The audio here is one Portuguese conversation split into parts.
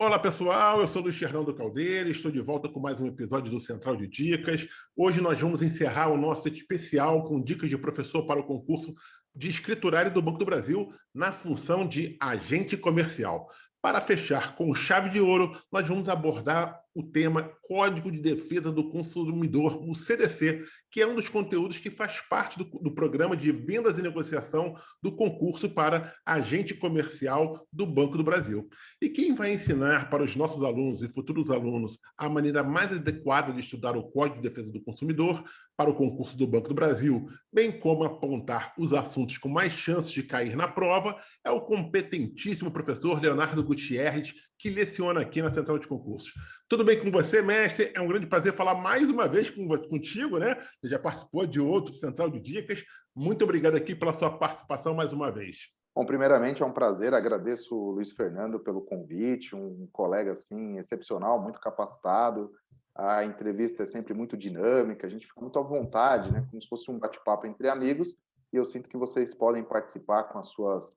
Olá pessoal, eu sou Luiz Fernando Caldeira e estou de volta com mais um episódio do Central de Dicas. Hoje nós vamos encerrar o nosso especial com dicas de professor para o concurso de escriturário do Banco do Brasil na função de agente comercial. Para fechar com chave de ouro, nós vamos abordar o tema Código de Defesa do Consumidor, o CDC, que é um dos conteúdos que faz parte do programa de vendas e negociação do concurso para agente comercial do Banco do Brasil. E quem vai ensinar para os nossos alunos e futuros alunos a maneira mais adequada de estudar o Código de Defesa do Consumidor para o concurso do Banco do Brasil, bem como apontar os assuntos com mais chances de cair na prova, é o competentíssimo professor Leonardo Gutierrez, que leciona aqui na Central de Concursos. Tudo bem com você, mestre? É um grande prazer falar mais uma vez contigo, né? Você já participou de outro Central de Dicas. Muito obrigado aqui pela sua participação mais uma vez. Bom, primeiramente é um prazer, agradeço o Luiz Fernando pelo convite, um colega assim excepcional, muito capacitado. A entrevista é sempre muito dinâmica, a gente fica muito à vontade, né, como se fosse um bate-papo entre amigos, e eu sinto que vocês podem participar com as suas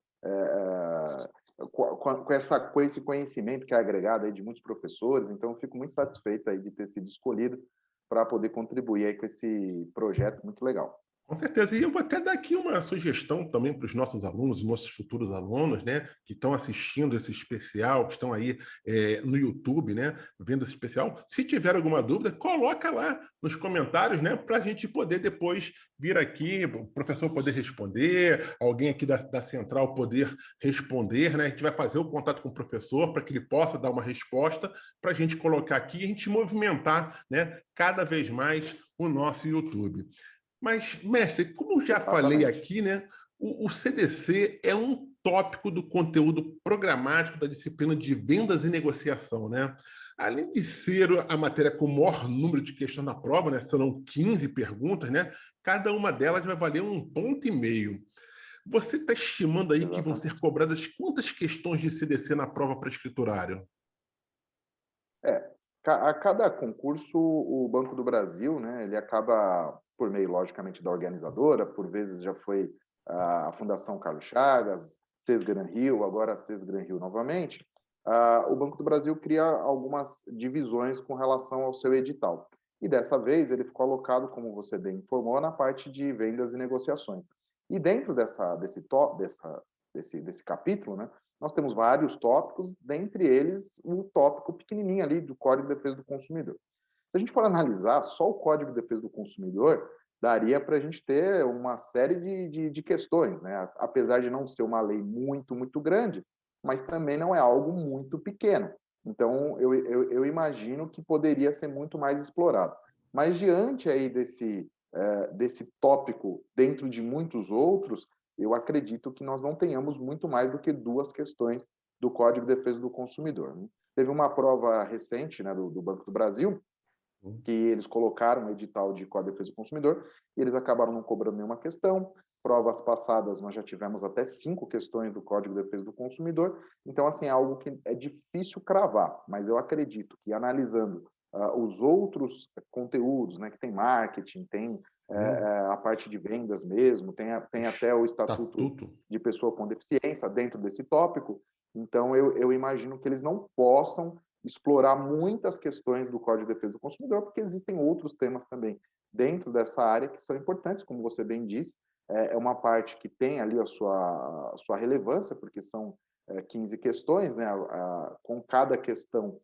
com esse conhecimento que é agregado aí de muitos professores, então eu fico muito satisfeito aí de ter sido escolhido para poder contribuir aí com esse projeto muito legal. Com certeza. E eu vou até dar aqui uma sugestão também para os nossos alunos, nossos futuros alunos, né, que estão assistindo esse especial, que estão aí no YouTube, né, vendo esse especial. Se tiver alguma dúvida, coloca lá nos comentários, né, para a gente poder depois vir aqui, o professor poder responder, alguém aqui da Central poder responder, né? A gente vai fazer o contato com o professor para que ele possa dar uma resposta para a gente colocar aqui e a gente movimentar, né, cada vez mais o nosso YouTube. Mas, mestre, como já falei Exatamente. aqui, né, o CDC é um tópico do conteúdo programático da disciplina de vendas e negociação, né? Além de ser a matéria com o maior número de questões na prova, né, serão 15 perguntas, né? Cada uma delas vai valer 1,5 ponto. Você está estimando aí que vão ser Exatamente. cobradas quantas questões de CDC na prova para escriturário? É, a cada concurso, o Banco do Brasil, né, ele acaba, por meio, logicamente, da organizadora, por vezes já foi a Fundação Carlos Chagas, Gran Rio, agora a Gran Rio novamente, o Banco do Brasil cria algumas divisões com relação ao seu edital. E dessa vez ele ficou alocado, como você bem informou, na parte de vendas e negociações. E dentro desse capítulo, né, nós temos vários tópicos, dentre eles um tópico pequenininho ali do Código de Defesa do Consumidor. Se a gente for analisar só o Código de Defesa do Consumidor, daria para a gente ter uma série de questões, né? Apesar de não ser uma lei muito grande, mas também não é algo muito pequeno. Então, eu imagino que poderia ser muito mais explorado. Mas diante aí desse tópico, dentro de muitos outros, eu acredito que nós não tenhamos muito mais do que duas questões do Código de Defesa do Consumidor, né? Teve uma prova recente, né, do Banco do Brasil, que eles colocaram um edital de Código de Defesa do Consumidor e eles acabaram não cobrando nenhuma questão. Provas passadas, nós já tivemos até 5 questões do Código de Defesa do Consumidor. Então, assim, é algo que é difícil cravar, mas eu acredito que analisando os outros conteúdos, né, que tem marketing, tem a parte de vendas mesmo, tem até o Estatuto Estatuto. de Pessoa com Deficiência dentro desse tópico, então eu imagino que eles não possam explorar muitas questões do Código de Defesa do Consumidor, porque existem outros temas também dentro dessa área que são importantes, como você bem disse, é uma parte que tem ali a sua relevância, porque são 15 questões, né, com cada questão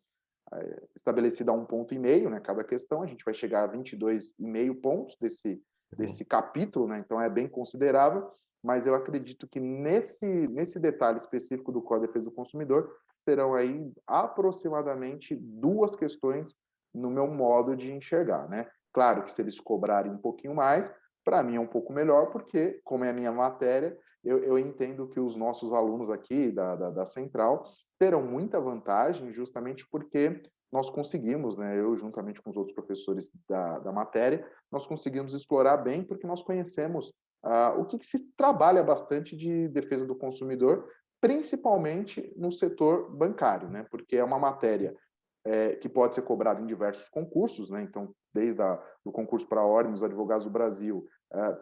estabelecida a 1,5 ponto, né, cada questão, a gente vai chegar a 22,5 pontos desse capítulo, né, então é bem considerável, mas eu acredito que nesse detalhe específico do Código de Defesa do Consumidor, serão aí aproximadamente 2 questões no meu modo de enxergar, né? Claro que se eles cobrarem um pouquinho mais, para mim é um pouco melhor, porque, como é a minha matéria, eu entendo que os nossos alunos aqui da Central terão muita vantagem, justamente porque nós conseguimos, né, eu juntamente com os outros professores da matéria, nós conseguimos explorar bem, porque nós conhecemos o que se trabalha bastante de defesa do consumidor, principalmente no setor bancário, né? Porque é uma matéria que pode ser cobrada em diversos concursos, né? Então, desde o concurso para a Ordem dos Advogados do Brasil,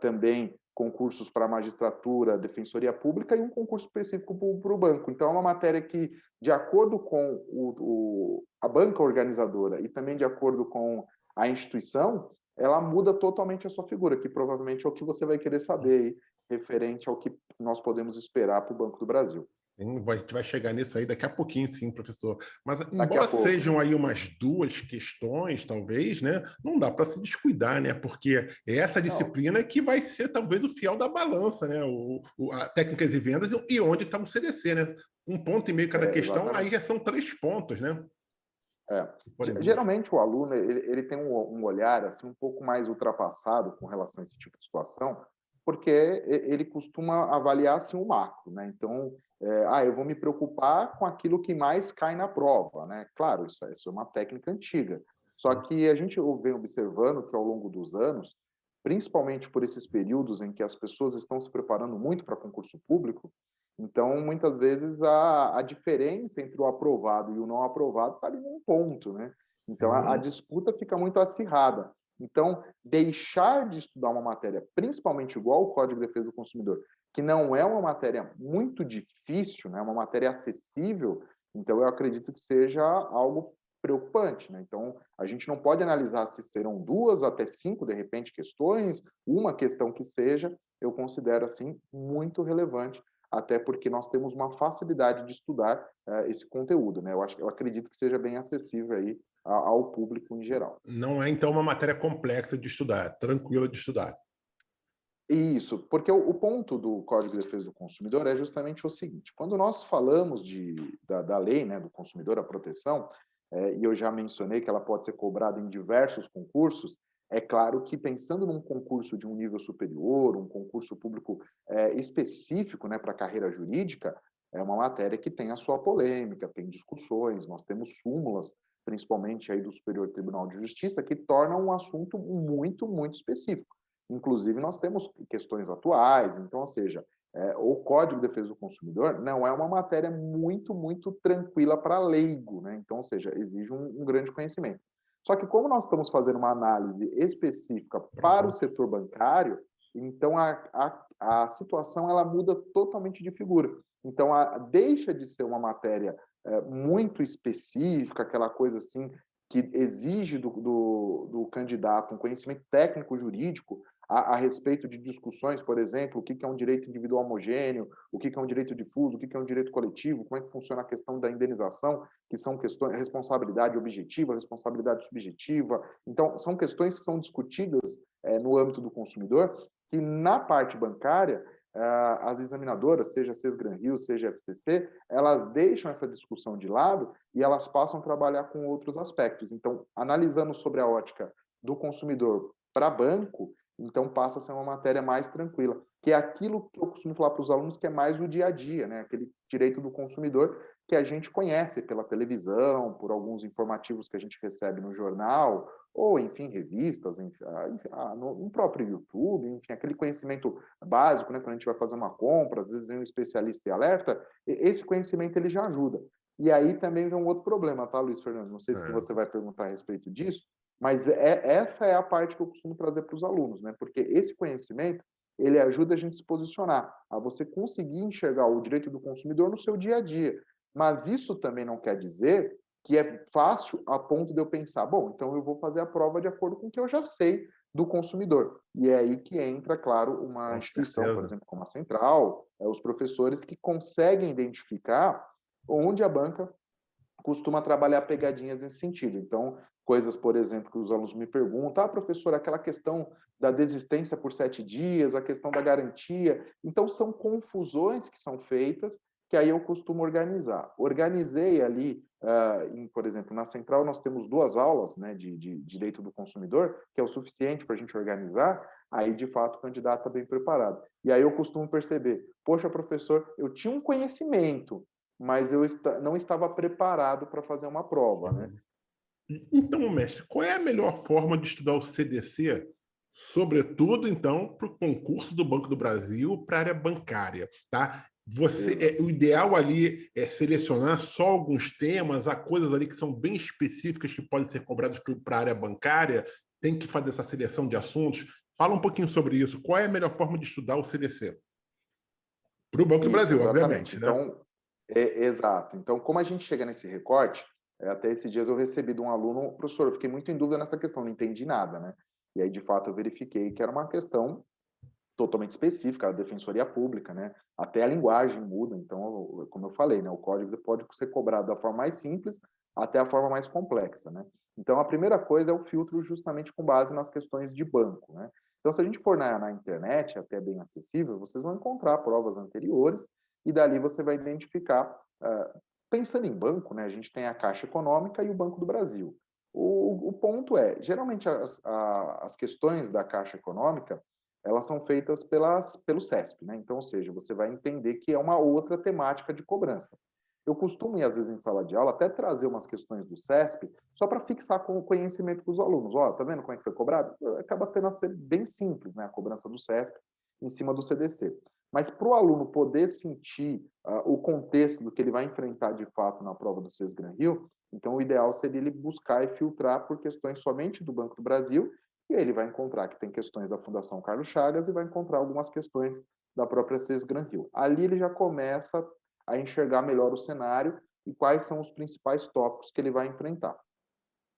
também concursos para magistratura, defensoria pública e um concurso específico para o banco. Então, é uma matéria que, de acordo com a banca organizadora e também de acordo com a instituição, ela muda totalmente a sua figura, que provavelmente é o que você vai querer saber aí, referente ao que nós podemos esperar para o Banco do Brasil. Sim, a gente vai chegar nisso aí daqui a pouquinho, sim, professor. Mas, Daqui a embora pouco, sejam aí umas 2 questões, talvez, né, não dá para se descuidar, né, porque é essa não, disciplina que vai ser talvez o fiel da balança, né, a técnicas e vendas e onde está o CDC, né? 1,5 ponto cada questão, aí exatamente. já são 3 pontos, né? É. Forem duas. Geralmente o aluno ele tem um olhar assim um pouco mais ultrapassado com relação a esse tipo de situação, porque ele costuma avaliar assim o macro, né? Então, eu vou me preocupar com aquilo que mais cai na prova, né? Claro, isso é uma técnica antiga. Só que a gente vem observando que ao longo dos anos, principalmente por esses períodos em que as pessoas estão se preparando muito para concurso público, então, muitas vezes, a diferença entre o aprovado e o não aprovado está ali num ponto, né? Então, a Sim. disputa fica muito acirrada. Então, deixar de estudar uma matéria, principalmente igual o Código de Defesa do Consumidor, que não é uma matéria muito difícil, né? É uma matéria acessível, então eu acredito que seja algo preocupante, né? Então, a gente não pode analisar se serão 2 até 5, de repente, questões, uma questão que seja, eu considero, assim, muito relevante, até porque nós temos uma facilidade de estudar esse conteúdo, né? Eu acredito que seja bem acessível aí ao público em geral. Não é, então, uma matéria complexa de estudar, tranquila de estudar. Isso, porque o ponto do Código de Defesa do Consumidor é justamente o seguinte: quando nós falamos da lei, né, do consumidor, a proteção, e eu já mencionei que ela pode ser cobrada em diversos concursos, é claro que pensando num concurso de um nível superior, um concurso público específico, né, para a carreira jurídica, é uma matéria que tem a sua polêmica, tem discussões, nós temos súmulas, principalmente aí do Superior Tribunal de Justiça, que tornam um assunto muito, muito específico. Inclusive, nós temos questões atuais, então, ou seja, o Código de Defesa do Consumidor não é uma matéria muito, muito tranquila para leigo, né? Então, ou seja, exige um grande conhecimento. Só que como nós estamos fazendo uma análise específica para o setor bancário, então a situação ela muda totalmente de figura. Então, deixa de ser uma matéria muito específica, aquela coisa assim que exige do candidato um conhecimento técnico jurídico a respeito de discussões, por exemplo, o que é um direito individual homogêneo, o que é um direito difuso, o que é um direito coletivo, como é que funciona a questão da indenização, que são questões, responsabilidade objetiva, responsabilidade subjetiva. Então, são questões que são discutidas no âmbito do consumidor, que na parte bancária, as examinadoras, seja Sesgran Rio, seja FCC, elas deixam essa discussão de lado e elas passam a trabalhar com outros aspectos. Então, analisando sobre a ótica do consumidor para banco, então passa a ser uma matéria mais tranquila, que é aquilo que eu costumo falar para os alunos, que é mais o dia a dia, né? Aquele direito do consumidor que a gente conhece pela televisão, por alguns informativos que a gente recebe no jornal, ou, enfim, revistas, no próprio YouTube, enfim, aquele conhecimento básico, né? Quando a gente vai fazer uma compra, às vezes vem um especialista e alerta, esse conhecimento ele já ajuda. E aí também vem um outro problema, tá, Luiz Fernando? Não sei se você vai perguntar a respeito disso, mas essa é a parte que eu costumo trazer para os alunos, né? Porque esse conhecimento, ele ajuda a gente a se posicionar, a você conseguir enxergar o direito do consumidor no seu dia a dia. Mas isso também não quer dizer que é fácil a ponto de eu pensar, bom, então eu vou fazer a prova de acordo com o que eu já sei do consumidor. E é aí que entra, claro, uma Com instituição, por certeza. exemplo, como a Central, os professores que conseguem identificar onde a banca costuma trabalhar pegadinhas nesse sentido. Então, coisas, por exemplo, que os alunos me perguntam, professor, aquela questão da desistência por 7 dias, a questão da garantia. Então, são confusões que são feitas que aí eu costumo organizar. Organizei ali, por exemplo, na Central nós temos 2 aulas, né, de direito do consumidor, que é o suficiente para a gente organizar, aí, de fato, o candidato está bem preparado. E aí eu costumo perceber, poxa, professor, eu tinha um conhecimento, mas eu não estava preparado para fazer uma prova, né? Então, mestre, qual é a melhor forma de estudar o CDC, sobretudo, então, para o concurso do Banco do Brasil para a área bancária, tá? O ideal ali é selecionar só alguns temas, há coisas ali que são bem específicas que podem ser cobradas para a área bancária, tem que fazer essa seleção de assuntos, Fala um pouquinho sobre isso. Qual é a melhor forma de estudar o CDC? Para o Banco do Isso, Brasil, exatamente. obviamente, né? Então, exato. Então, como a gente chega nesse recorte, até esses dias eu recebi de um aluno, professor, eu fiquei muito em dúvida nessa questão, não entendi nada, né? E aí, de fato, eu verifiquei que era uma questão totalmente específica da Defensoria Pública, né? Até a linguagem muda, então, como eu falei, né? O código pode ser cobrado da forma mais simples até a forma mais complexa, né? Então, a primeira coisa é o filtro justamente com base nas questões de banco, né? Então, se a gente for na internet, até bem acessível, vocês vão encontrar provas anteriores e dali você vai identificar, pensando em banco, né? A gente tem a Caixa Econômica e o Banco do Brasil. O ponto é, geralmente as questões da Caixa Econômica, elas são feitas pelo CESP, né? Então, ou seja, você vai entender que é uma outra temática de cobrança. Eu costumo ir, às vezes, em sala de aula, até trazer umas questões do CESP, só para fixar com o conhecimento dos alunos. Ó, tá vendo como é que foi cobrado? Acaba tendo a ser bem simples, né? A cobrança do CESP em cima do CDC. Mas para o aluno poder sentir o contexto do que ele vai enfrentar de fato na prova do SESGRAN Rio, então o ideal seria ele buscar e filtrar por questões somente do Banco do Brasil, e aí ele vai encontrar que tem questões da Fundação Carlos Chagas e vai encontrar algumas questões da própria SESGRAN Rio. Ali ele já começa a enxergar melhor o cenário e quais são os principais tópicos que ele vai enfrentar.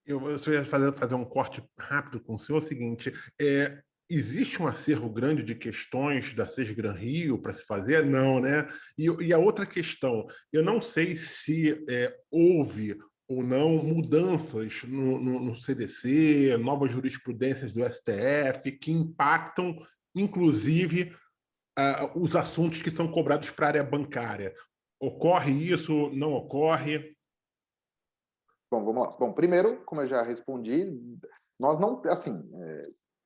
Eu ia fazer um corte rápido com o senhor, é o seguinte, existe um acervo grande de questões da SESGRAN Rio para se fazer? Não, né? E a outra questão, eu não sei se houve ou não mudanças no CDC, novas jurisprudências do STF, que impactam, inclusive, os assuntos que são cobrados para a área bancária. Ocorre isso? Não ocorre? Bom, vamos lá. Bom, primeiro, como eu já respondi, nós não, assim,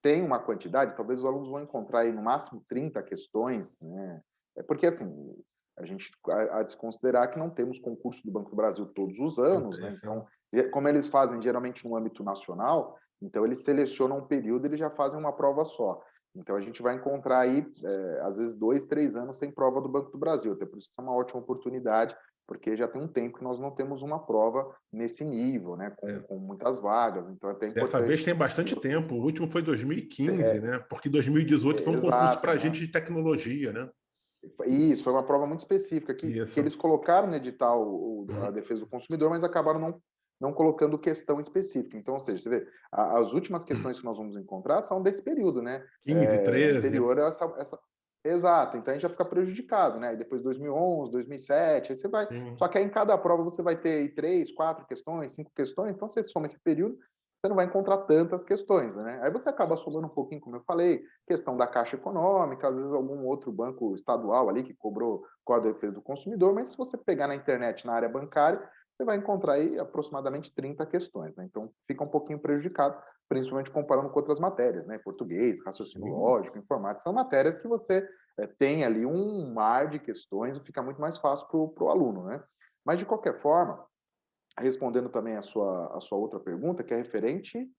tem uma quantidade, talvez os alunos vão encontrar aí no máximo 30 questões, né? Porque, assim, a gente há de se considerar que não temos concurso do Banco do Brasil todos os anos, né? Então, como eles fazem geralmente no âmbito nacional, então eles selecionam um período e eles já fazem uma prova só. Então, a gente vai encontrar aí, às vezes, 2, 3 anos sem prova do Banco do Brasil. Até por isso que é uma ótima oportunidade, porque já tem um tempo que nós não temos uma prova nesse nível, né, com muitas vagas, então é até Dessa vez importante tem que bastante vocês... tempo. O último foi 2015, né? Porque 2018 foi um concurso Exato, para né? gente de tecnologia, né? Isso, foi uma prova muito específica, que Isso. eles colocaram no edital a defesa do consumidor, mas acabaram não colocando questão específica. Então, ou seja, você vê, as últimas questões que nós vamos encontrar são desse período, né? 15, 13. Anterior a essa... Exato, então a gente já fica prejudicado, né? E depois 2011, 2007, aí você vai... Sim. Só que aí em cada prova você vai ter aí 3, 4 questões, 5 questões, então você soma esse período, você não vai encontrar tantas questões, né? Aí você acaba somando um pouquinho, como eu falei, questão da Caixa Econômica, às vezes algum outro banco estadual ali que cobrou Código de Defesa do Consumidor, mas se você pegar na internet, na área bancária, você vai encontrar aí aproximadamente 30 questões, né? Então fica um pouquinho prejudicado, principalmente comparando com outras matérias, né? Português, raciocínio Sim. lógico, informática, são matérias que você tem ali um mar de questões e fica muito mais fácil para o aluno, né? Mas de qualquer forma, respondendo também a sua outra pergunta, que é referente,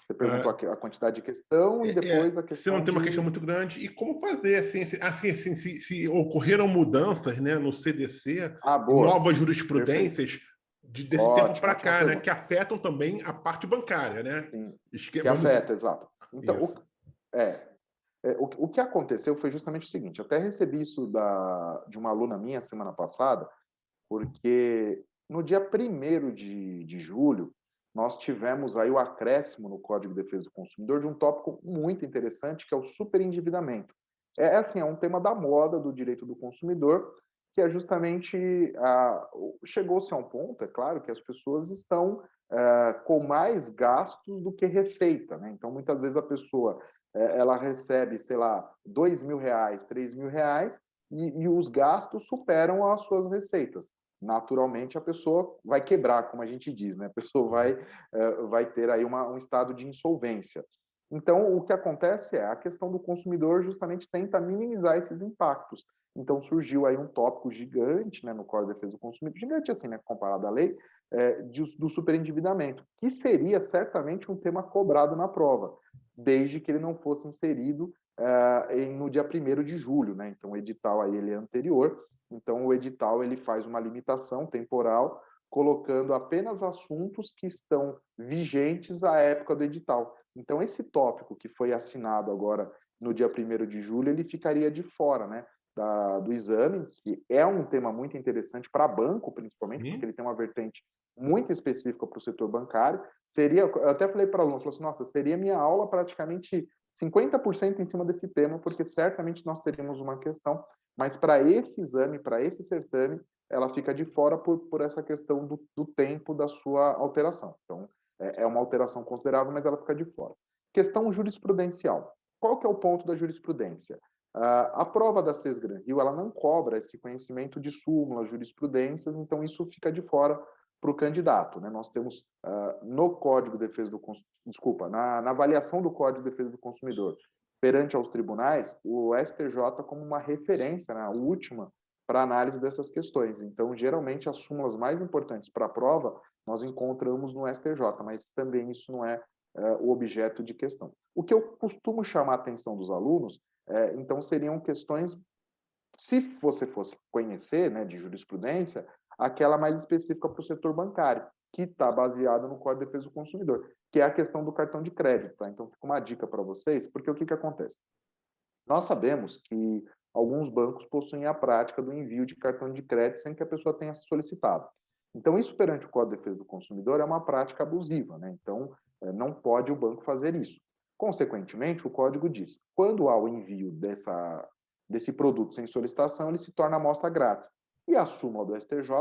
você perguntou a quantidade de questão e depois a Se não questão tem uma questão de... muito grande, e como fazer assim, se ocorreram mudanças, né, no CDC Ah, e boa, novas perfeito. jurisprudências desse tempo Ótima, para ótima cá, né, que pergunta. afetam também a parte bancária, né? Sim, que Vamos afeta, exato. Então, isso. o que aconteceu foi justamente o seguinte, eu até recebi isso de uma aluna minha semana passada, porque no dia 1º de julho, nós tivemos aí o acréscimo no Código de Defesa do Consumidor de um tópico muito interessante, que é o superendividamento. Assim, é um tema da moda do direito do consumidor, que é justamente, chegou-se a um ponto, é claro, que as pessoas estão com mais gastos do que receita, né? Então, muitas vezes a pessoa, ela recebe, sei lá, R$ 2.000, R$ 3.000, e os gastos superam as suas receitas. Naturalmente, a pessoa vai quebrar, como a gente diz, né? A pessoa vai ter aí um estado de insolvência. Então, o que acontece a questão do consumidor justamente tenta minimizar esses impactos. Então, surgiu aí um tópico gigante, né, no Código de Defesa do Consumidor, gigante assim, né, comparado à lei, do superendividamento, que seria certamente um tema cobrado na prova, desde que ele não fosse inserido no dia 1º de julho, né? Então, o edital aí ele é anterior, então o edital ele faz uma limitação temporal, colocando apenas assuntos que estão vigentes à época do edital. Então, esse tópico que foi assinado agora no dia 1º de julho, ele ficaria de fora, né, do exame, que é um tema muito interessante para banco, principalmente, porque ele tem uma vertente muito específica para o setor bancário. Eu até falei para o aluno, falou assim, nossa, seria minha aula praticamente 50% em cima desse tema, porque certamente nós teríamos uma questão, mas para esse exame, para esse certame, ela fica de fora por essa questão do tempo da sua alteração. Então, é uma alteração considerável, mas ela fica de fora. Questão jurisprudencial. Qual que é o ponto da jurisprudência? A prova da SESGRAN Rio, ela não cobra esse conhecimento de súmulas, jurisprudências, então isso fica de fora para o candidato, né? Nós temos no Código de Defesa do na avaliação do Código de Defesa do Consumidor perante aos tribunais, o STJ como uma referência, né, a última, para análise dessas questões. Então, geralmente, as súmulas mais importantes para a prova nós encontramos no STJ, mas também isso não é o objeto de questão. O que eu costumo chamar a atenção dos alunos, então, seriam questões, se você fosse conhecer, né, de jurisprudência, aquela mais específica para o setor bancário, que está baseada no Código de Defesa do Consumidor, que é a questão do cartão de crédito. Tá? Então, fica uma dica para vocês, porque o que acontece? Nós sabemos que alguns bancos possuem a prática do envio de cartão de crédito sem que a pessoa tenha solicitado. Então, isso perante o Código de Defesa do Consumidor é uma prática abusiva, né? Então, não pode o banco fazer isso. Consequentemente, o código diz, quando há o envio desse produto sem solicitação, ele se torna amostra grátis. E a súmula do STJ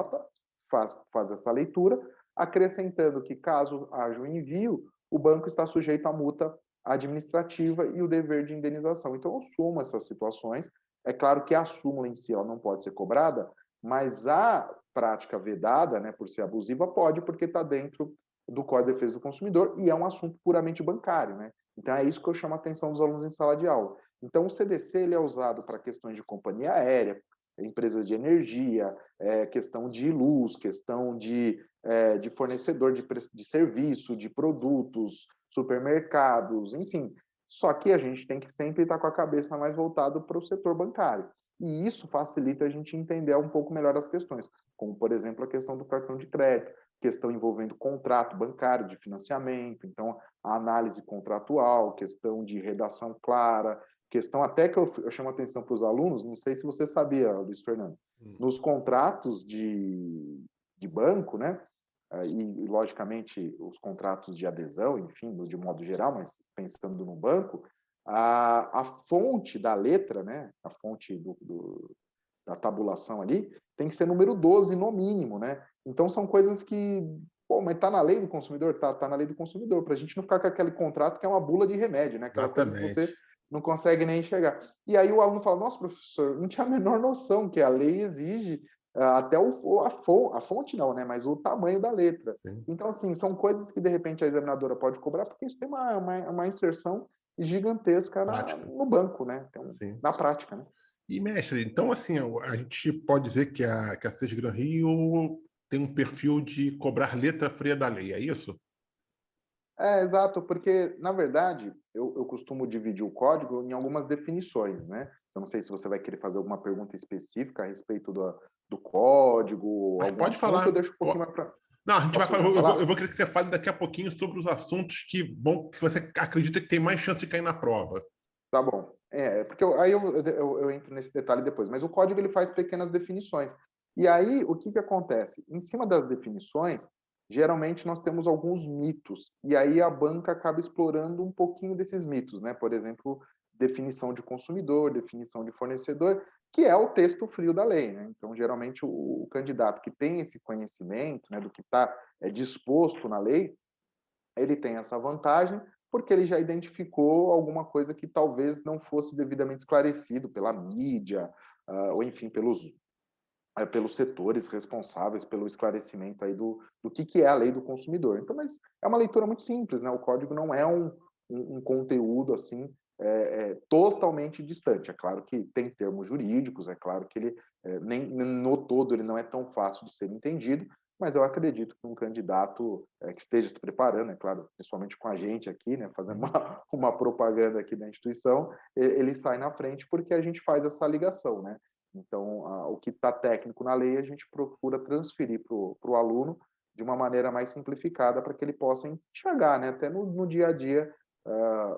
faz essa leitura, acrescentando que, caso haja o envio, o banco está sujeito à multa administrativa e o dever de indenização. Então, eu sumo essas situações. É claro que a súmula em si ela não pode ser cobrada, mas a prática vedada, né, por ser abusiva, pode, porque está dentro do Código de Defesa do Consumidor e é um assunto puramente bancário, né? Então, é isso que eu chamo a atenção dos alunos em sala de aula. Então, o CDC ele é usado para questões de companhia aérea, empresas de energia, questão de luz, questão de fornecedor de serviço, de produtos, supermercados, enfim. Só que a gente tem que sempre estar com a cabeça mais voltada para o setor bancário. E isso facilita a gente entender um pouco melhor as questões, como, por exemplo, a questão do cartão de crédito, questão envolvendo contrato bancário de financiamento, então, a análise contratual, questão de redação clara, questão até que eu chamo a atenção para os alunos, não sei se você sabia, Luiz Fernando, nos contratos de banco, né, e, logicamente, os contratos de adesão, enfim, de modo geral, mas pensando no banco, a fonte da letra, né, a fonte da tabulação ali, tem que ser número 12, no mínimo, né? Então, são coisas que, pô, mas está na lei do consumidor? Tá na lei do consumidor, para a gente não ficar com aquele contrato que é uma bula de remédio, né? Aquela coisa que você não consegue nem enxergar. E aí o aluno fala, nossa, professor, não tinha a menor noção que a lei exige até a fonte não, né? Mas o tamanho da letra. Sim. Então, assim, são coisas que, de repente, a examinadora pode cobrar, porque isso tem uma inserção gigantesca no banco, né? Então, na prática, né? E, mestre, então, assim, a gente pode dizer que a SESGRAN Rio tem um perfil de cobrar letra fria da lei, é isso? Exato, porque, na verdade, eu costumo dividir o código em algumas definições, né? Eu não sei se você vai querer fazer alguma pergunta específica a respeito do código, mas algum pode assunto, falar. eu deixo um pouquinho mais para... Não, a gente vai falar. Eu vou querer que você fale daqui a pouquinho sobre os assuntos que você acredita que tem mais chance de cair na prova. Tá bom. Porque aí eu entro nesse detalhe depois. Mas o código ele faz pequenas definições. E aí, o que acontece? Em cima das definições, geralmente nós temos alguns mitos. E aí a banca acaba explorando um pouquinho desses mitos, né? Por exemplo, definição de consumidor, definição de fornecedor, que é o texto frio da lei, né? Então, geralmente, o candidato que tem esse conhecimento, né, do que está disposto na lei, ele tem essa vantagem porque ele já identificou alguma coisa que talvez não fosse devidamente esclarecido pela mídia, ou enfim, pelos setores responsáveis pelo esclarecimento aí do que é a lei do consumidor. Então, mas é uma leitura muito simples, né? O código não é um conteúdo assim totalmente distante. É claro que tem termos jurídicos, é claro que ele nem no todo ele não é tão fácil de ser entendido, mas eu acredito que um candidato que esteja se preparando, é claro, principalmente com a gente aqui, né, fazendo uma propaganda aqui da instituição, ele sai na frente porque a gente faz essa ligação, né? Então, o que está técnico na lei, a gente procura transferir para o aluno de uma maneira mais simplificada para que ele possa enxergar, né, até no dia a dia,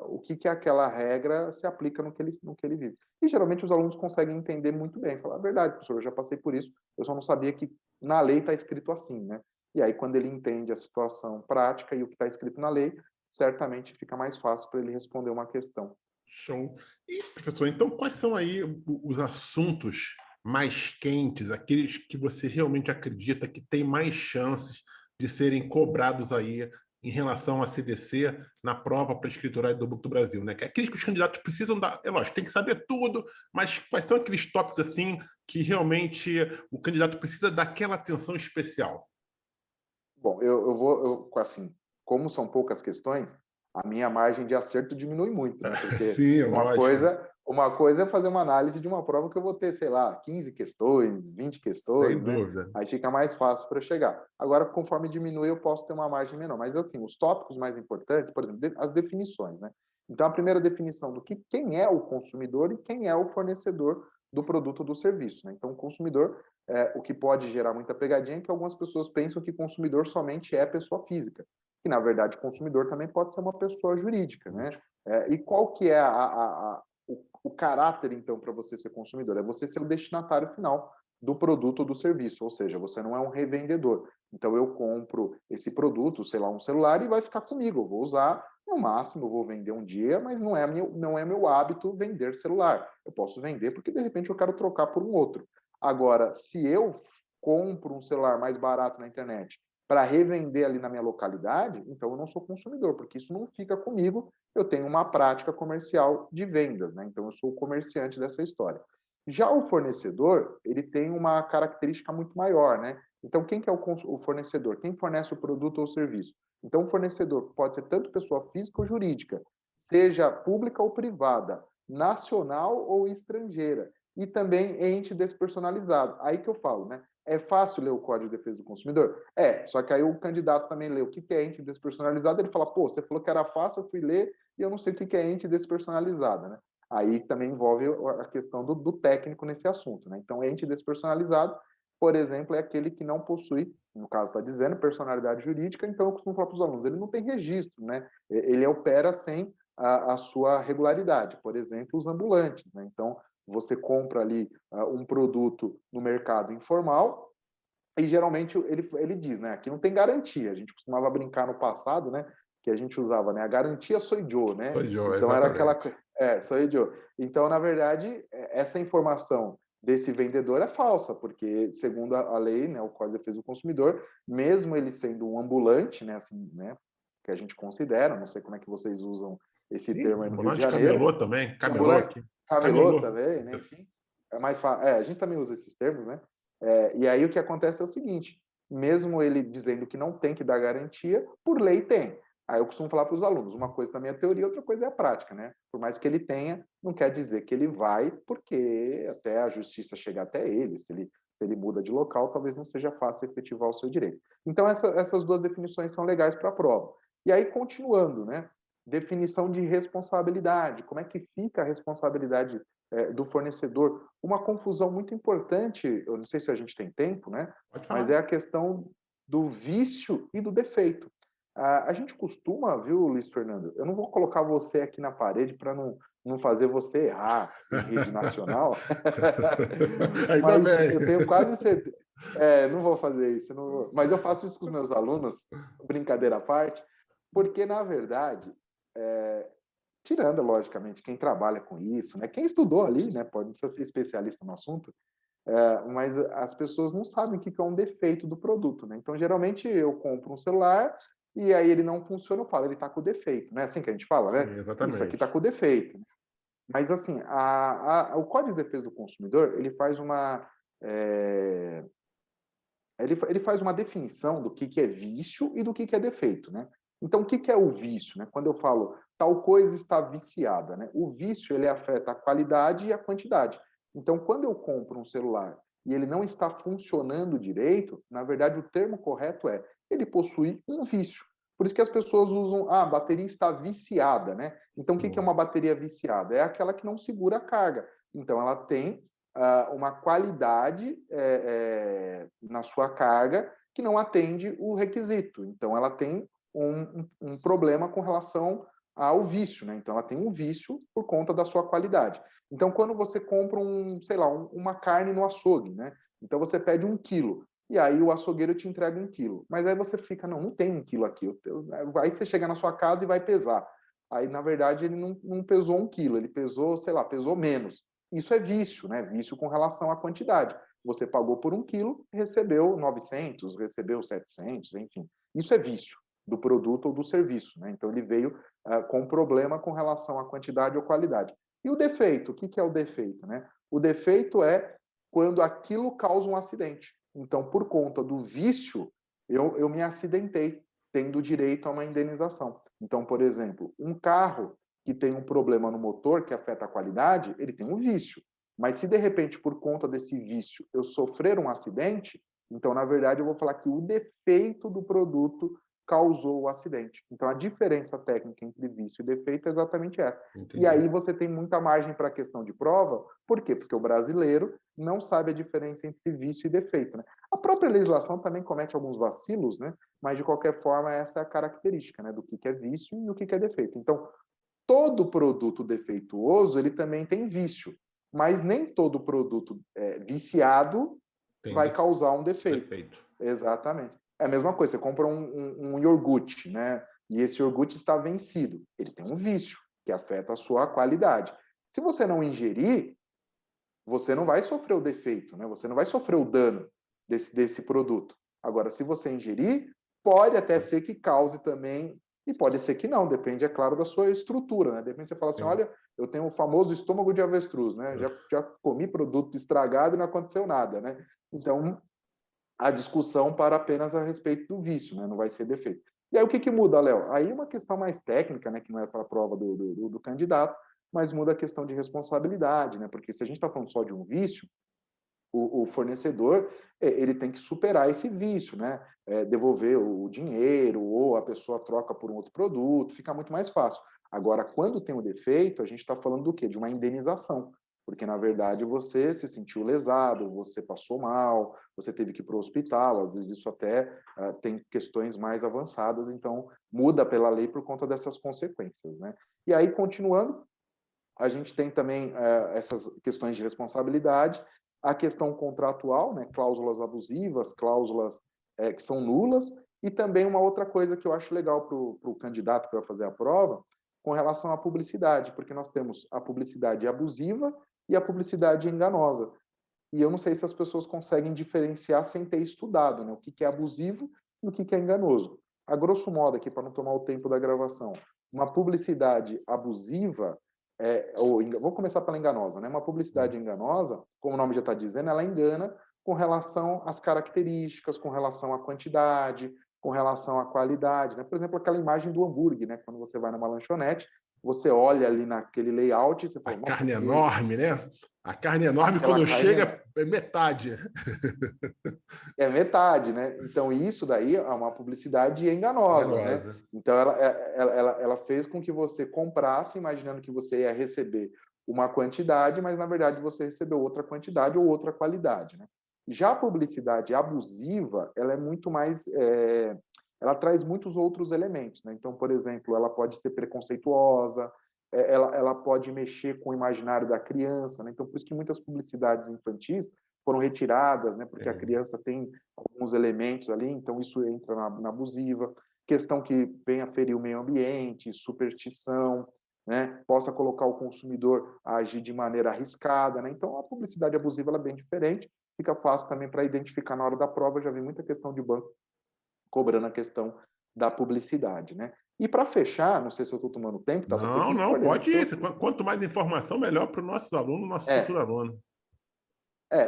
o que que aquela regra se aplica no que ele vive. E geralmente os alunos conseguem entender muito bem, falar: "A verdade, professor, eu já passei por isso, eu só não sabia que na lei está escrito assim", né? E aí, quando ele entende a situação prática e o que está escrito na lei, certamente fica mais fácil para ele responder uma questão. Show. E, professor, então quais são aí os assuntos mais quentes, aqueles que você realmente acredita que tem mais chances de serem cobrados aí em relação à CDC na prova para escriturária do Banco do Brasil, né? Que é aqueles que os candidatos precisam dar, é lógico, tem que saber tudo, mas quais são aqueles tópicos assim que realmente o candidato precisa daquela atenção especial? Bom, assim, como são poucas questões, a minha margem de acerto diminui muito, né? Porque Sim, lógico. uma coisa é fazer uma análise de uma prova que eu vou ter, sei lá, 15 questões, 20 Sem questões, né? dúvida. Aí fica mais fácil para chegar. Agora, conforme diminui, eu posso ter uma margem menor. Mas, assim, os tópicos mais importantes, por exemplo, as definições, né? Então, a primeira definição do que quem é o consumidor e quem é o fornecedor do produto ou do serviço, né? Então, o consumidor, o que pode gerar muita pegadinha é que algumas pessoas pensam que consumidor somente é pessoa física, que na verdade o consumidor também pode ser uma pessoa jurídica, né? E qual que é o caráter, então, para você ser consumidor? É você ser o destinatário final do produto ou do serviço, ou seja, você não é um revendedor. Então, eu compro esse produto, sei lá, um celular, e vai ficar comigo, eu vou usar, no máximo, eu vou vender um dia, mas não é meu hábito vender celular. Eu posso vender porque, de repente, eu quero trocar por um outro. Agora, se eu compro um celular mais barato na internet para revender ali na minha localidade, então eu não sou consumidor, porque isso não fica comigo, eu tenho uma prática comercial de vendas, né? Então eu sou o comerciante dessa história. Já o fornecedor, ele tem uma característica muito maior, né? Então quem que é o fornecedor? Quem fornece o produto ou o serviço? Então o fornecedor pode ser tanto pessoa física ou jurídica, seja pública ou privada, nacional ou estrangeira, e também ente despersonalizado. Aí que eu falo, né? É fácil ler o Código de Defesa do Consumidor? É, só que aí o candidato também lê o que é ente despersonalizado, ele fala, pô, você falou que era fácil, eu fui ler e eu não sei o que é ente despersonalizada, né? Aí também envolve a questão do técnico nesse assunto, né? Então, ente despersonalizado, por exemplo, é aquele que não possui, no caso está dizendo, personalidade jurídica, então eu costumo falar para os alunos, ele não tem registro, né? Ele opera sem a sua regularidade, por exemplo, os ambulantes, né? Então, você compra ali um produto no mercado informal e geralmente ele diz, né? Aqui não tem garantia. A gente costumava brincar no passado, né? Que a gente usava, né? A garantia sou Joe, né? Sou eu, Então era aquela, exatamente. sou Joe. Então, na verdade, essa informação desse vendedor é falsa, porque segundo a lei, né, o Código de Defesa do Consumidor, mesmo ele sendo um ambulante, né, assim, né, que a gente considera, não sei como é que vocês usam esse Sim, termo aí no Rio de ambulante Janeiro, camelô também, camelô ambulante, aqui. camelô Camelô. também, né? Enfim, é mais fácil. A gente também usa esses termos, né? E aí o que acontece é o seguinte: mesmo ele dizendo que não tem que dar garantia, por lei tem. Aí eu costumo falar para os alunos: uma coisa também é a teoria, outra coisa é a prática, né? Por mais que ele tenha, não quer dizer que ele vai, porque até a justiça chegar até ele, se ele muda de local, talvez não seja fácil efetivar o seu direito. Então, essas duas definições são legais para a prova. E aí, continuando, né? Definição de responsabilidade. Como é que fica a responsabilidade do fornecedor? Uma confusão muito importante, eu não sei se a gente tem tempo, né? Pode Mas falar. é a questão do vício e do defeito. A gente costuma, viu, Luiz Fernando? Eu não vou colocar você aqui na parede para não fazer você errar em rede nacional, Ainda mas bem. eu tenho quase certeza. Não vou fazer isso, não vou. Mas eu faço isso com os meus alunos, brincadeira à parte, porque, na verdade, tirando, logicamente, quem trabalha com isso, né? Quem estudou ali, né? Pode não precisa ser especialista no assunto, mas as pessoas não sabem o que é um defeito do produto, né? Então, geralmente, eu compro um celular e aí ele não funciona, eu falo, ele está com defeito, não é assim que a gente fala, Sim, né? Isso aqui está exatamente. com defeito. Mas, assim, o Código de Defesa do Consumidor, ele faz ele faz uma definição do que é vício e do que é defeito, né? Então, o que é o vício, né? Quando eu falo tal coisa está viciada, né? O vício, ele afeta a qualidade e a quantidade. Então, quando eu compro um celular e ele não está funcionando direito, na verdade, o termo correto é ele possui um vício. Por isso que as pessoas usam, a bateria está viciada, né? Então, o que é Boa. uma bateria viciada? É aquela que não segura a carga. Então, ela tem uma qualidade na sua carga que não atende o requisito. Então, ela tem um problema com relação ao vício, né? Então, ela tem um vício por conta da sua qualidade. Então, quando você compra sei lá, uma carne no açougue, né? Então, você pede 1 quilo, e aí o açougueiro te entrega 1 quilo. Mas aí você fica, não tem 1 quilo aqui. Aí você chega na sua casa e vai pesar. Aí, na verdade, ele não pesou 1 quilo, ele pesou, sei lá, pesou menos. Isso é vício, né? Vício com relação à quantidade. Você pagou por 1 quilo, recebeu 900, recebeu 700, enfim. Isso é vício do produto ou do serviço, né? Então, ele veio com problema com relação à quantidade ou qualidade. E o defeito? O que é o defeito, né? O defeito é quando aquilo causa um acidente. Então, por conta do vício, eu me acidentei, tendo direito a uma indenização. Então, por exemplo, um carro que tem um problema no motor que afeta a qualidade, ele tem um vício. Mas se de repente, por conta desse vício, eu sofrer um acidente, então, na verdade, eu vou falar que o defeito do produto causou o acidente. Então, a diferença técnica entre vício e defeito é exatamente essa. Entendi. E aí você tem muita margem para a questão de prova. Por quê? Porque o brasileiro não sabe a diferença entre vício e defeito, né? A própria legislação também comete alguns vacilos, né? Mas, de qualquer forma, essa é a característica, né? Do que é vício e o que é defeito. Então, todo produto defeituoso, ele também tem vício. Mas nem todo produto viciado vai causar um defeito. Exatamente. É a mesma coisa, você compra um iogurte, né? E esse iogurte está vencido. Ele tem um vício que afeta a sua qualidade. Se você não ingerir, você não vai sofrer o defeito, né? Você não vai sofrer o dano desse produto. Agora, se você ingerir, pode até ser que cause também, e pode ser que não, depende, é claro, da sua estrutura, né? De repente você fala assim, olha, eu tenho o famoso estômago de avestruz, né? Já comi produto estragado e não aconteceu nada, né? Então, a discussão para apenas a respeito do vício, né? Não vai ser defeito. E aí o que muda, Léo? Aí é uma questão mais técnica, né? Que não é para a prova do candidato, mas muda a questão de responsabilidade, né? Porque se a gente está falando só de um vício, o fornecedor ele tem que superar esse vício, né? Devolver o dinheiro ou a pessoa troca por um outro produto, fica muito mais fácil. Agora, quando tem o defeito, a gente está falando do quê? De uma indenização. Porque, na verdade, você se sentiu lesado, você passou mal, você teve que ir para o hospital, às vezes isso até tem questões mais avançadas, então muda pela lei por conta dessas consequências, né? E aí, continuando, a gente tem também essas questões de responsabilidade, a questão contratual, né? Cláusulas abusivas, cláusulas que são nulas, e também uma outra coisa que eu acho legal para o candidato que vai fazer a prova, com relação à publicidade, porque nós temos a publicidade abusiva e a publicidade enganosa. E eu não sei se as pessoas conseguem diferenciar sem ter estudado, né? O que é abusivo e o que é enganoso. A grosso modo, aqui, para não tomar o tempo da gravação, uma publicidade abusiva, vou começar pela enganosa, né? Uma publicidade enganosa, como o nome já está dizendo, ela engana com relação às características, com relação à quantidade, com relação à qualidade, né? Por exemplo, aquela imagem do hambúrguer, né? Quando você vai numa lanchonete, você olha ali naquele layout e você fala... A carne enorme, né? A carne enorme, aquela quando carne chega, é metade. É metade, né? Então, isso daí é uma publicidade enganosa, né? Então, ela fez com que você comprasse, imaginando que você ia receber uma quantidade, mas, na verdade, você recebeu outra quantidade ou outra qualidade, né? Já a publicidade abusiva, ela é muito mais... ela traz muitos outros elementos, né? Então, por exemplo, ela pode ser preconceituosa, ela pode mexer com o imaginário da criança, né? Então, por isso que muitas publicidades infantis foram retiradas, né? Porque a criança tem alguns elementos ali, então isso entra na abusiva. Questão que venha ferir o meio ambiente, superstição, né? Possa colocar o consumidor a agir de maneira arriscada, né? Então, a publicidade abusiva ela é bem diferente, fica fácil também para identificar na hora da prova. Eu já vi muita questão de banco cobrando a questão da publicidade, né? E para fechar, não sei se eu estou tomando tempo, tá? Você que me Não, coordena. pode ir. Quanto mais informação, melhor para os nossos alunos, nosso futuro aluno.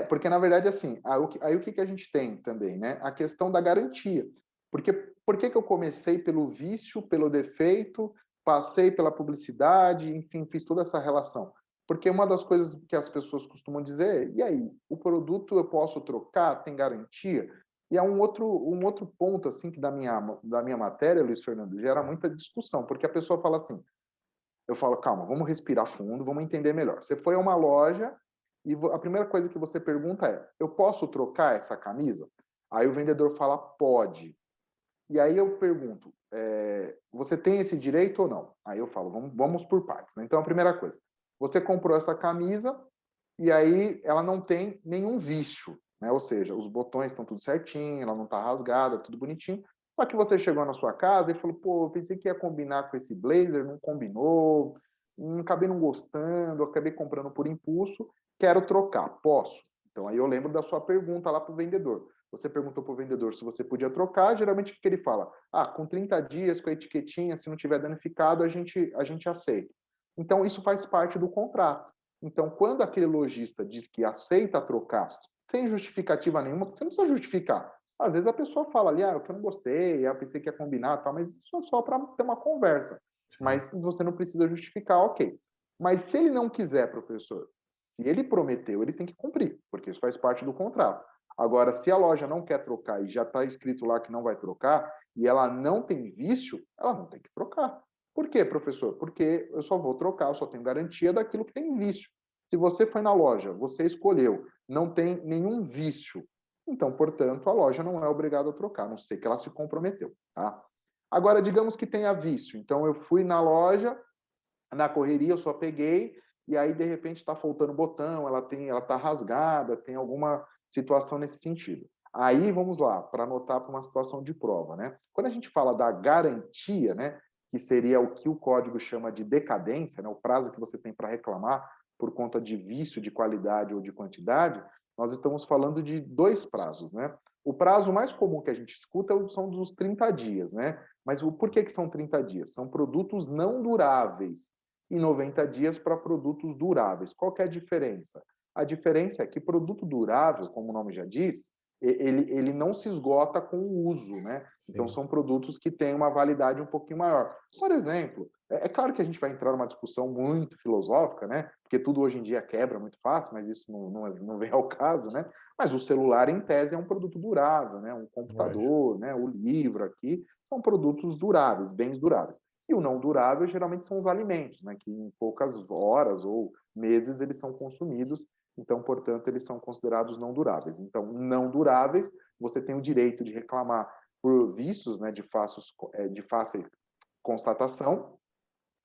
Porque, na verdade, assim, aí o que a gente tem também, né? A questão da garantia. Porque por que eu comecei pelo vício, pelo defeito, passei pela publicidade, enfim, fiz toda essa relação? Porque uma das coisas que as pessoas costumam dizer é, e aí, o produto eu posso trocar, tem garantia? E é um outro ponto, assim, que da minha matéria, Luiz Fernando, gera muita discussão, porque a pessoa fala assim, eu falo, calma, vamos respirar fundo, vamos entender melhor. Você foi a uma loja e a primeira coisa que você pergunta é, eu posso trocar essa camisa? Aí o vendedor fala, pode. E aí eu pergunto, você tem esse direito ou não? Aí eu falo, vamos por partes, né? Então, a primeira coisa, você comprou essa camisa e aí ela não tem nenhum vício, né? Ou seja, os botões estão tudo certinho, ela não está rasgada, tudo bonitinho. Só que você chegou na sua casa e falou, pô, eu pensei que ia combinar com esse blazer, não combinou, acabei não gostando, acabei comprando por impulso, quero trocar, posso? Então, aí eu lembro da sua pergunta lá para o vendedor. Você perguntou para o vendedor se você podia trocar, geralmente o que ele fala? Ah, com 30 dias, com a etiquetinha, se não tiver danificado, a gente aceita. Então, isso faz parte do contrato. Então, quando aquele lojista diz que aceita trocar, sem justificativa nenhuma, você não precisa justificar. Às vezes a pessoa fala ali, ah, eu não gostei, eu pensei que ia combinar, tal, mas isso é só para ter uma conversa. Mas você não precisa justificar, ok. Mas se ele não quiser, professor, se ele prometeu, ele tem que cumprir, porque isso faz parte do contrato. Agora, se a loja não quer trocar e já está escrito lá que não vai trocar, e ela não tem vício, ela não tem que trocar. Por quê, professor? Porque eu só vou trocar, eu só tenho garantia daquilo que tem vício. Se você foi na loja, você escolheu, não tem nenhum vício, então, portanto, a loja não é obrigada a trocar, a não ser que ela se comprometeu. Tá? Agora, digamos que tenha vício. Então, eu fui na loja, na correria, eu só peguei, e aí, de repente, está faltando botão, ela está rasgada, tem alguma situação nesse sentido. Aí, vamos lá, para anotar para uma situação de prova. Né? Quando a gente fala da garantia, né, que seria o que o código chama de decadência, né, o prazo que você tem para reclamar por conta de vício de qualidade ou de quantidade, nós estamos falando de dois prazos. Né? O prazo mais comum que a gente escuta são dos 30 dias. Né? Mas por que são 30 dias? São produtos não duráveis e 90 dias para produtos duráveis. Qual que é a diferença? A diferença é que produto durável, como o nome já diz, ele não se esgota com o uso, né? Então, são produtos que têm uma validade um pouquinho maior. Por exemplo, é claro que a gente vai entrar numa discussão muito filosófica, né? Porque tudo hoje em dia quebra muito fácil, mas isso não vem ao caso, né? Mas o celular, em tese, é um produto durável, né? Um computador, né? O livro aqui, são produtos duráveis, bens duráveis. E o não durável, geralmente, são os alimentos, né? Que em poucas horas ou meses eles são consumidos. Então, portanto, eles são considerados não duráveis. Então, não duráveis, você tem o direito de reclamar por vícios, né, de fácil constatação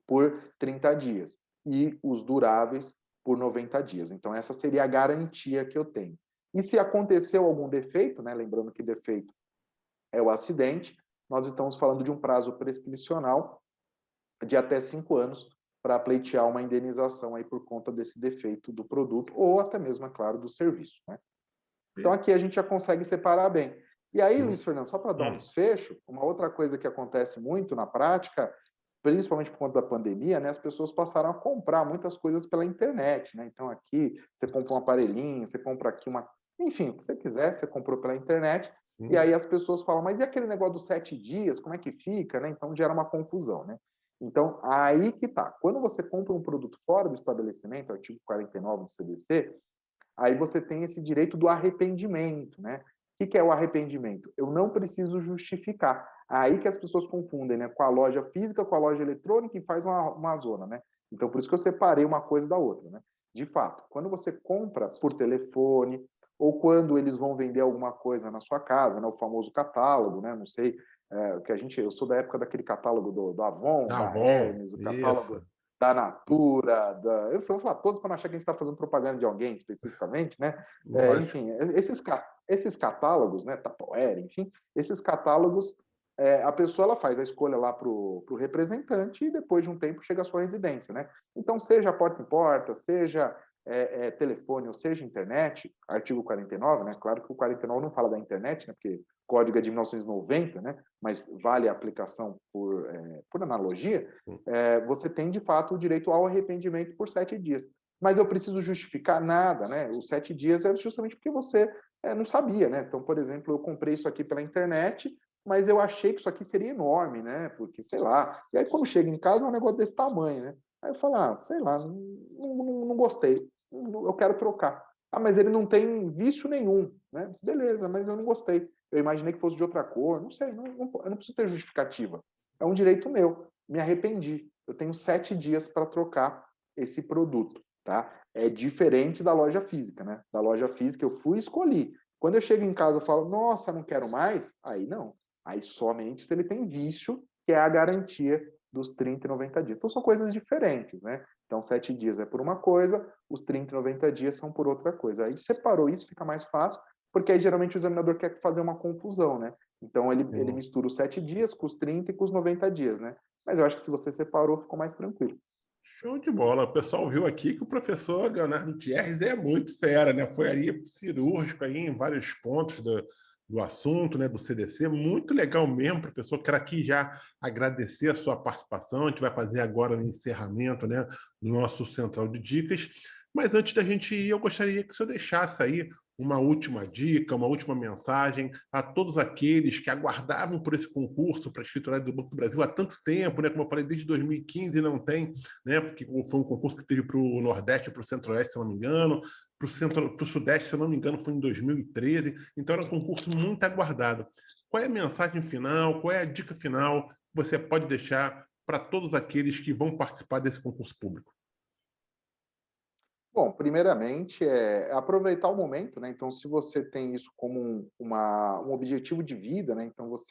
por 30 dias e os duráveis por 90 dias. Então, essa seria a garantia que eu tenho. E se aconteceu algum defeito, né, lembrando que defeito é o acidente, nós estamos falando de um prazo prescricional de até 5 anos para pleitear uma indenização aí por conta desse defeito do produto ou até mesmo, é claro, do serviço. Né? Então, aqui a gente já consegue separar bem. E aí, Luiz Fernando, só para dar um desfecho, uma outra coisa que acontece muito na prática, principalmente por conta da pandemia, né, as pessoas passaram a comprar muitas coisas pela internet. Né? Então, aqui você compra um aparelhinho, você compra aqui uma... Enfim, o que você quiser, você comprou pela internet. Sim. E aí as pessoas falam, mas e aquele negócio dos 7 dias, como é que fica? Né? Então, gera uma confusão. Né? Então, aí que tá. Quando você compra um produto fora do estabelecimento, artigo 49 do CDC, aí você tem esse direito do arrependimento, né? O que é o arrependimento? Eu não preciso justificar. Aí que as pessoas confundem, né? Com a loja física, com a loja eletrônica e faz uma zona, né? Então, por isso que eu separei uma coisa da outra, né? De fato, quando você compra por telefone ou quando eles vão vender alguma coisa na sua casa, né? O famoso catálogo, né? Não sei, eu sou da época daquele catálogo do Avon, da Hermes, o catálogo da Natura, eu vou falar todos para não achar que a gente está fazendo propaganda de alguém especificamente, né? Enfim, esses catálogos, né? Tupperware, enfim, esses catálogos, a pessoa ela faz a escolha lá para o representante e depois de um tempo chega à sua residência, né? Então, seja porta em porta, seja telefone ou seja internet, artigo 49, né? Claro que o 49 não fala da internet, né? Porque código é de 1990, né? Mas vale a aplicação por analogia, você tem, de fato, o direito ao arrependimento por 7 dias. Mas eu preciso justificar nada, né? Os 7 dias é justamente porque você não sabia, né? Então, por exemplo, eu comprei isso aqui pela internet, mas eu achei que isso aqui seria enorme, né? Porque, sei lá... E aí, quando chega em casa, é um negócio desse tamanho, né? Aí eu falo, sei lá, não gostei, eu quero trocar. Ah, mas ele não tem vício nenhum, né? Beleza, mas eu não gostei. Eu imaginei que fosse de outra cor, não sei, eu não preciso ter justificativa. É um direito meu, me arrependi. Eu tenho 7 dias para trocar esse produto, tá? É diferente da loja física, né? Da loja física eu fui e escolhi. Quando eu chego em casa e falo, nossa, não quero mais, aí não. Aí somente se ele tem vício que é a garantia dos 30 e 90 dias. Então, são coisas diferentes, né? Então, 7 dias é por uma coisa, os 30 e 90 dias são por outra coisa. Aí, separou isso, fica mais fácil, porque aí, geralmente, o examinador quer fazer uma confusão, né? Então, ele mistura os 7 dias com os 30 e com os 90 dias, né? Mas eu acho que se você separou, ficou mais tranquilo. Show de bola. O pessoal viu aqui que o professor Leonardo Thierry é muito fera, né? Foi ali cirúrgico aí em vários pontos do assunto, né? Do CDC. Muito legal mesmo, professor. Quero aqui já agradecer a sua participação. A gente vai fazer agora o encerramento, né? Do nosso Central de Dicas. Mas antes da gente ir, eu gostaria que o senhor deixasse aí uma última dica, uma última mensagem a todos aqueles que aguardavam por esse concurso para a escriturária do Banco do Brasil há tanto tempo, né? Como eu falei, desde 2015 não tem, né? Porque foi um concurso que teve para o Nordeste, para o Centro-Oeste, se eu não me engano, para o Sudeste, se eu não me engano, foi em 2013. Então era um concurso muito aguardado. Qual é a mensagem final? Qual é a dica final que você pode deixar para todos aqueles que vão participar desse concurso público? Bom, primeiramente, é aproveitar o momento, né? Então, se você tem isso como um objetivo de vida, né? Então, os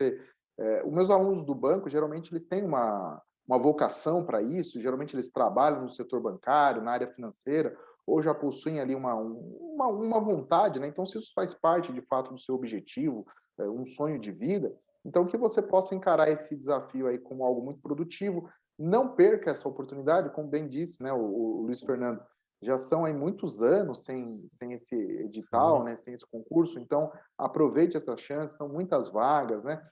meus alunos do banco, geralmente, eles têm uma vocação para isso, geralmente eles trabalham no setor bancário, na área financeira, ou já possuem ali uma vontade, né? Então, se isso faz parte, de fato, do seu objetivo, um sonho de vida, então que você possa encarar esse desafio aí como algo muito produtivo, não perca essa oportunidade, como bem disse, né, o Luiz Fernando, já são aí muitos anos sem esse edital, Sim. né, sem esse concurso, então aproveite essa chance, são muitas vagas, né?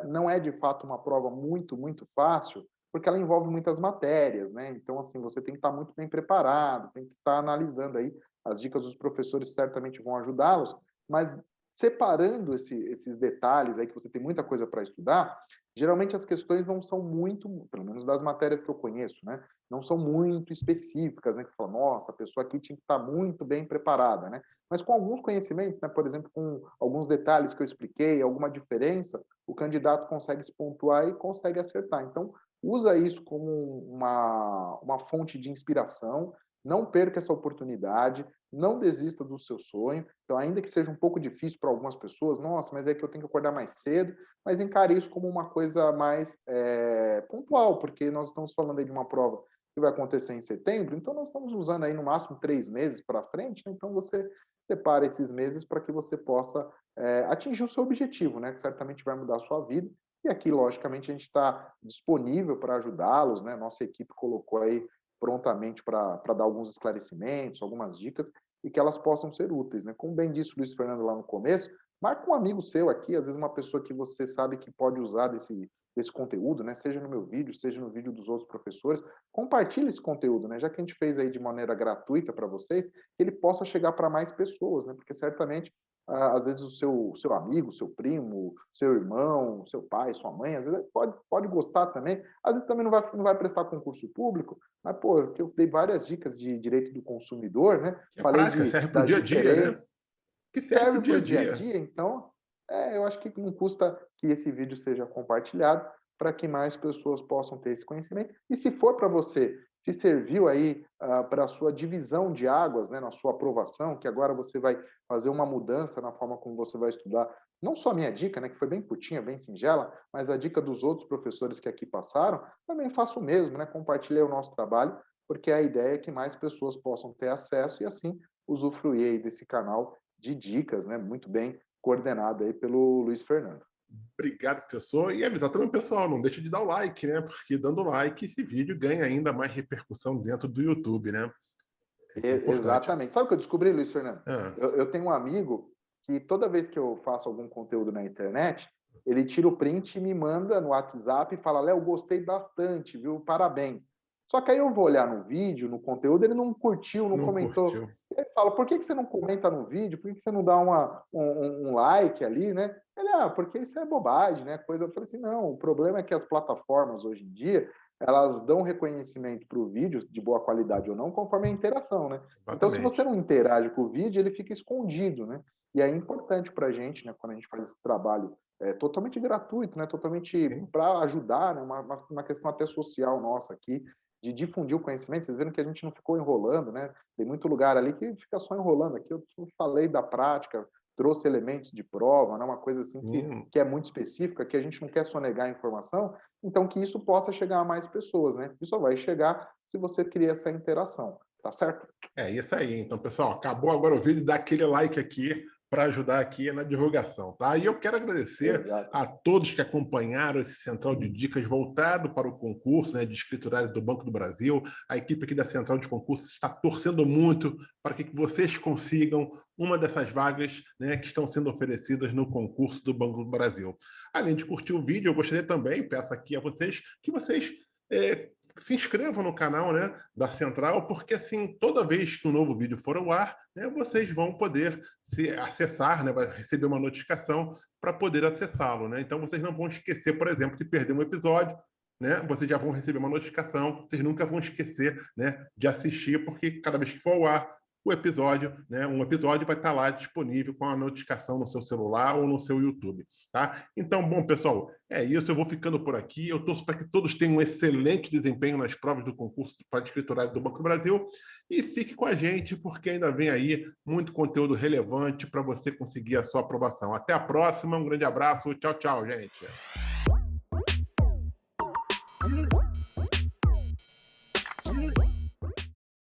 Não é de fato uma prova muito fácil, porque ela envolve muitas matérias, né? Então, assim, você tem que estar muito bem preparado, tem que estar analisando aí, as dicas dos professores certamente vão ajudá-los, mas separando esses detalhes aí, que você tem muita coisa para estudar, geralmente as questões não são muito, pelo menos das matérias que eu conheço, né? Não são muito específicas, né? Que você fala, nossa, a pessoa aqui tinha que estar muito bem preparada, né? Mas com alguns conhecimentos, né? Por exemplo, com alguns detalhes que eu expliquei, alguma diferença, o candidato consegue se pontuar e consegue acertar. Então, usa isso como uma fonte de inspiração, não perca essa oportunidade, não desista do seu sonho. Então, ainda que seja um pouco difícil para algumas pessoas, nossa, mas é que eu tenho que acordar mais cedo, mas encare isso como uma coisa mais pontual, porque nós estamos falando aí de uma prova que vai acontecer em setembro, então nós estamos usando aí no máximo 3 meses para frente, né? Então você separa esses meses para que você possa atingir o seu objetivo, né? Que certamente vai mudar a sua vida. E aqui, logicamente, a gente está disponível para ajudá-los, né? Nossa equipe colocou aí prontamente para dar alguns esclarecimentos, algumas dicas, e que elas possam ser úteis, né? Como bem disse o Luiz Fernando lá no começo, marca um amigo seu aqui, às vezes uma pessoa que você sabe que pode usar desse conteúdo, né? Seja no meu vídeo, seja no vídeo dos outros professores, compartilhe esse conteúdo, né? Já que a gente fez aí de maneira gratuita para vocês, que ele possa chegar para mais pessoas, né? Porque certamente às vezes o seu amigo, seu primo, seu irmão, seu pai, sua mãe, às vezes pode gostar também, às vezes também não vai prestar concurso público, mas, pô, eu dei várias dicas de direito do consumidor, né? Que é Falei prática, serve para o das dia a dia, diferenças, né? Que serve para o serve dia para a o dia a dia. dia, então, eu acho que não custa que esse vídeo seja compartilhado para que mais pessoas possam ter esse conhecimento. E se for para você, se serviu aí para a sua divisão de águas, né, na sua aprovação, que agora você vai fazer uma mudança na forma como você vai estudar, não só a minha dica, né, que foi bem curtinha, bem singela, mas a dica dos outros professores que aqui passaram, também faço o mesmo, né, compartilhei o nosso trabalho, porque a ideia é que mais pessoas possam ter acesso e assim usufruir aí desse canal de dicas, né, muito bem coordenado aí pelo Luiz Fernando. Obrigado, professor. E avisar também o pessoal, não deixe de dar o like, né? Porque dando like, esse vídeo ganha ainda mais repercussão dentro do YouTube, né? É importante. Exatamente. Sabe o que eu descobri, Luiz Fernando? Ah, Eu tenho um amigo que toda vez que eu faço algum conteúdo na internet, ele tira o print e me manda no WhatsApp e fala, Léo, gostei bastante, viu? Parabéns. Só que aí eu vou olhar no vídeo, no conteúdo, ele não curtiu, não não comentou. curtiu. Ele fala, por que você não comenta no vídeo? Por que você não dá um like ali, né? Ele, porque isso é bobagem, né? Coisa. Eu falei assim, não, o problema é que as plataformas hoje em dia, elas dão reconhecimento para o vídeo, de boa qualidade ou não, conforme a interação, né? Então, se você Exatamente. não interage com o vídeo, ele fica escondido, né? E é importante para a gente, né, quando a gente faz esse trabalho totalmente gratuito, né, totalmente Sim, para ajudar, né, uma questão até social nossa aqui, de difundir o conhecimento. Vocês viram que a gente não ficou enrolando, né? Tem muito lugar ali que fica só enrolando. Aqui eu falei da prática, trouxe elementos de prova, né, uma coisa assim Hum. que é muito específica, que a gente não quer sonegar a informação, então que isso possa chegar a mais pessoas, né? E só vai chegar se você cria essa interação, tá certo? É isso aí. Então, pessoal, acabou agora o vídeo, dá aquele like aqui para ajudar aqui na divulgação, tá? E eu quero agradecer Exato. a todos que acompanharam esse Central de Dicas voltado para o concurso, né, de escriturário do Banco do Brasil. A equipe aqui da Central de Concursos está torcendo muito para que vocês consigam uma dessas vagas, né, que estão sendo oferecidas no concurso do Banco do Brasil. Além de curtir o vídeo, eu gostaria também, peço aqui a vocês, que vocês se inscrevam no canal, né, da Central, porque assim, toda vez que um novo vídeo for ao ar, né, vocês vão poder se acessar, né, vai receber uma notificação para poder acessá-lo, né? Então vocês não vão esquecer, por exemplo, de perder um episódio, né? Vocês já vão receber uma notificação, vocês nunca vão esquecer, né, de assistir, porque cada vez que for ao ar o episódio, né, um episódio vai estar lá disponível com a notificação no seu celular ou no seu YouTube, tá? Então, bom, pessoal, é isso, eu vou ficando por aqui. Eu torço para que todos tenham um excelente desempenho nas provas do concurso para escriturário do Banco do Brasil e fique com a gente, porque ainda vem aí muito conteúdo relevante para você conseguir a sua aprovação. Até a próxima, um grande abraço, tchau, tchau, gente.